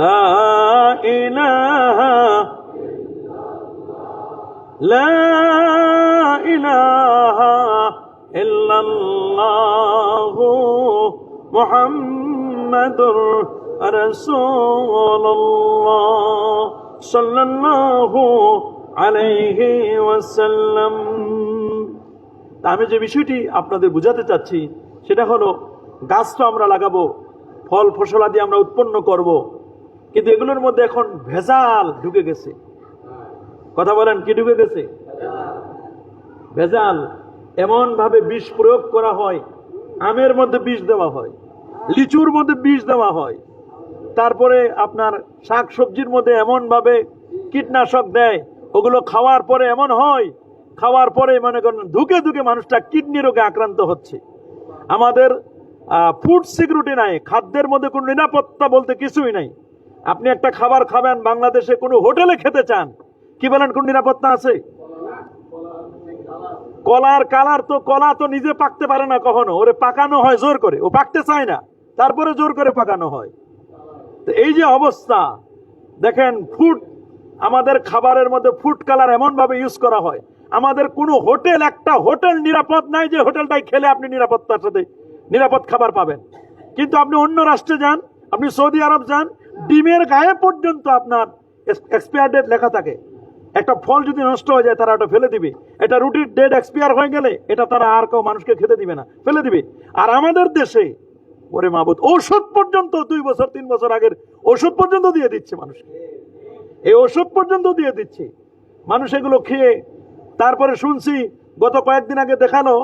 লা ইলাহা, লা ইলাহা ইল্লাল্লাহু মুহাম্মাদুর রাসূলুল্লাহ সাল্লাল্লাহু আলাইহি ওয়াসাল্লাম। আমি যে বিষয়টি আপনাদের বোঝাতে চাচ্ছি সেটা হলো, গাছ তো আমরা লাগাবো, ফল ফসলাদি আমরা উৎপন্ন করব, কিন্তু এগুলোর মধ্যে এখন ভেজাল ঢুকে গেছে। কথা বলেন, কি ঢুকে গেছে? ভেজাল। এমন ভাবে বিষ প্রয়োগ করা হয়, আমের মধ্যে বিষ দেওয়া হয়, লিচুর মধ্যে বিষ দেওয়া হয়, তারপরে আপনার শাক সবজির মধ্যে এমন ভাবে কীটনাশক দেয়, ওগুলো খাওয়ার পরে এমন হয়, খাওয়ার পরে মনে করেন ধুকে ধুকে মানুষটা কিডনি রোগে আক্রান্ত হচ্ছে। আমাদের ফুড সিকিউরিটি নাই, খাদ্যের মধ্যে কোনো নিরাপত্তা বলতে কিছুই নাই। আপনি একটা খাবার খাবেন, বাংলাদেশে কোনো হোটেলে খেতে চান, কি বলেন, কোন নিরাপত্তা আছে? কলার কালার তো, কলা তো নিজে পাকতে পারে না কখনো, ওরে পাকানো হয় জোর করে, ও পাকতে চায় না, তারপরে জোর করে পাকানো হয়। তো এই যে অবস্থা দেখেন, ফুড, আমাদের খাবারের মধ্যে ফুড কালার এমন ভাবে ইউজ করা হয়। আমাদের কোনো হোটেল, একটা হোটেল নিরাপদ নাই যে হোটেলটাই খেলে আপনি নিরাপত্তার সাথে নিরাপদ খাবার পাবেন। কিন্তু আপনি অন্য রাষ্ট্রে যান, আপনি সৌদি আরব যান, ডিমের গায়ে পর্যন্ত আপনার এক্সপায়ার ডেট লেখা থাকে। একটা ফল যদি নষ্ট হয়ে যায় তারা ওটা ফেলে দিবে, এটা রুটির ডেট এক্সপায়ার হয়ে গেলে এটা তারা আর কেউ মানুষকে খেতে দিবে না, ফেলে দিবে। আর আমাদের দেশে ওরে মাবুদ, ওষুধ পর্যন্ত 2 বছর 3 বছর আগের ওষুধ পর্যন্ত দিয়ে দিচ্ছে মানুষকে, এই ওষুধ পর্যন্ত দিয়ে দিচ্ছে মানুষ এগুলো খেয়ে। তারপরে শুনছি গত কয়েকদিন আগে দেখানো,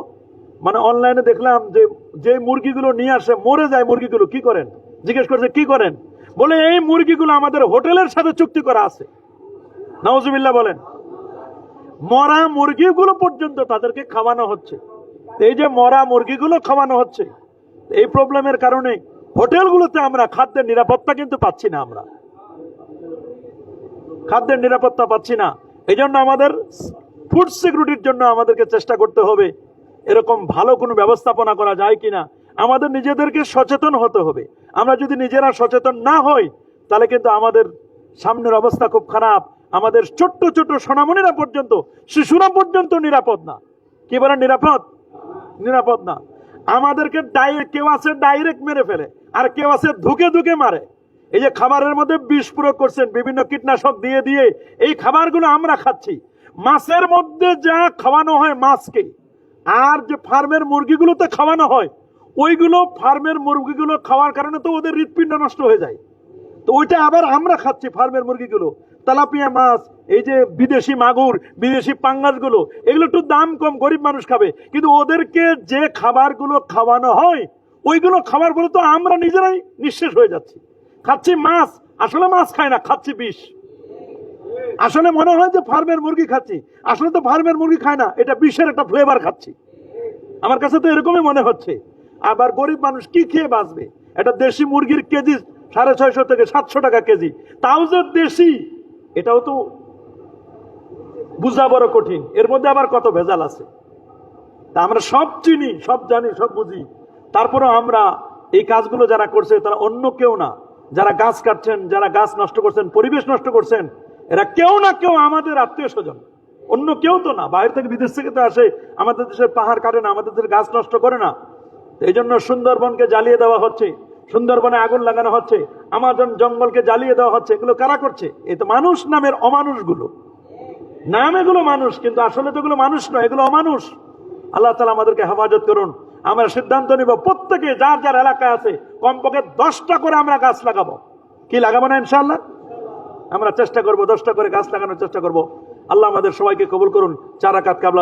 মানে অনলাইনে দেখলাম যে যে মুরগিগুলো নিয়ে আসে মরে যায়, মুরগিগুলো কি করেন, জিজ্ঞেস করছে কি করেন, বলে এই মুরগিগুলো আমাদের হোটেলের সাথে চুক্তি করা আছে। নাউজুবিল্লাহ বলেন। মরা মুরগিগুলো পর্যন্ত তাদেরকে খাওয়ানো হচ্ছে। এই যে মরা মুরগিগুলো খাওয়ানো হচ্ছে, এই প্রবলেমের কারণে হোটেলগুলোতে আমরা খাদ্যের নিরাপত্তা কিন্তু পাচ্ছি না, আমরা খাদ্যের নিরাপত্তা পাচ্ছি না। এই জন্য আমাদের ফুড সিকিউরিটির জন্য আমাদেরকে চেষ্টা করতে হবে এরকম ভালো কোনো ব্যবস্থাপনা করা যায় কিনা। আমাদের নিজেদেরকে সচেতন হতে হবে। আমরা যদি নিজেরা সচেতন না হই তাহলে কিন্তু আমাদের সামনের অবস্থা খুব খারাপ। আমাদের ছোট্ট ছোট্ট সোনামণিরা পর্যন্ত, শিশুরা পর্যন্ত নিরাপদ না। কি বলেন, নিরাপদ? নিরাপদ না। আমাদেরকে কেউ আছে ডাইরেক্ট মেরে ফেলে, আর কেউ আছে ধুকে ধুকে মারে। এই যে খাবারের মধ্যে বিষ প্রয়োগ করছেন, বিভিন্ন কীটনাশক দিয়ে দিয়ে এই খাবারগুলো আমরা খাচ্ছি। মাছের মধ্যে যা খাওয়ানো হয় মাছকে, আর যে ফার্মের মুরগিগুলোতে খাওয়ানো হয়, ওইগুলো ফার্মের মুরগিগুলো খাওয়ার কারণে তো ওদের হৃৎপিণ্ড নষ্ট হয়ে যায়। তো ওইটা আবার আমরা খাচ্ছি, ফার্মের মুরগিগুলো, তেলাপিয়া মাছ, এই যে বিদেশি মাগুর, বিদেশি পাঙ্গাস গুলো, এগুলো একটু দাম কম, গরিব মানুষ খাবে। কিন্তু ওদেরকে যে খাবারগুলো খাওয়ানো হয়, ওইগুলো খাবার বলে তো আমরা নিজেরাই নিঃশেষ হয়ে যাচ্ছি। খাচ্ছি মাছ, আসলে মাছ খাই না, খাচ্ছি বিষ। আসলে মনে হয় যে ফার্মের মুরগি খাচ্ছি, আসলে তো ফার্মের মুরগি খায় না, এটা বিষের একটা ফ্লেভার খাচ্ছি। আমার কাছে তো এরকমই মনে হচ্ছে। আবার গরিব মানুষ কি খেয়ে বাঁচবে? এটা দেশি মুরগির কেজি 650 থেকে 700 টাকা কেজি, তাও যে দেশি, এটাও তো বুঝা বড় কঠিন। এর মধ্যে আবার কত ভেজাল আছে। তা আমরা সব চিনি, সব জানি, সব বুঝি, তারপরে আমরা এই কাজগুলো যারা করছে তারা অন্য কেউ না। যারা গাছ কাটছেন, যারা গাছ নষ্ট করছেন, পরিবেশ নষ্ট করছেন, এরা কেউ না কেউ আমাদের আত্মীয় স্বজন, অন্য কেউ তো না। বাইরে থেকে, বিদেশ থেকে তো আসে, আমাদের দেশের পাহাড় কাটে না, আমাদের দেশের গাছ নষ্ট করে না। এই জন্য সুন্দরবনকে জ্বালিয়ে দেওয়া হচ্ছে, সুন্দরবনে আগুন লাগানো হচ্ছে, আমাজন জঙ্গলকে জ্বালিয়ে দেওয়া হচ্ছে, এগুলো কারা করছে? এই তো মানুষ নামের অমানুষগুলো। নাম এগুলো মানুষ, কিন্তু আসলে তো এগুলো মানুষ নয়, এগুলো অমানুষ। আল্লাহ তাআলা আমাদেরকে হেফাজত করুন। আমরা সিদ্ধান্ত নিব প্রত্যেকে যার যার এলাকায় আছে কমপক্ষে 10টা করে আমরা গাছ লাগাবো। কি লাগাবো না ইনশাআল্লাহ? আমরা চেষ্টা করব 10টা করে গাছ লাগানোর চেষ্টা করব। আল্লাহ আমাদের সবাইকে কবুল করুন। 4 রাকাত কাবলা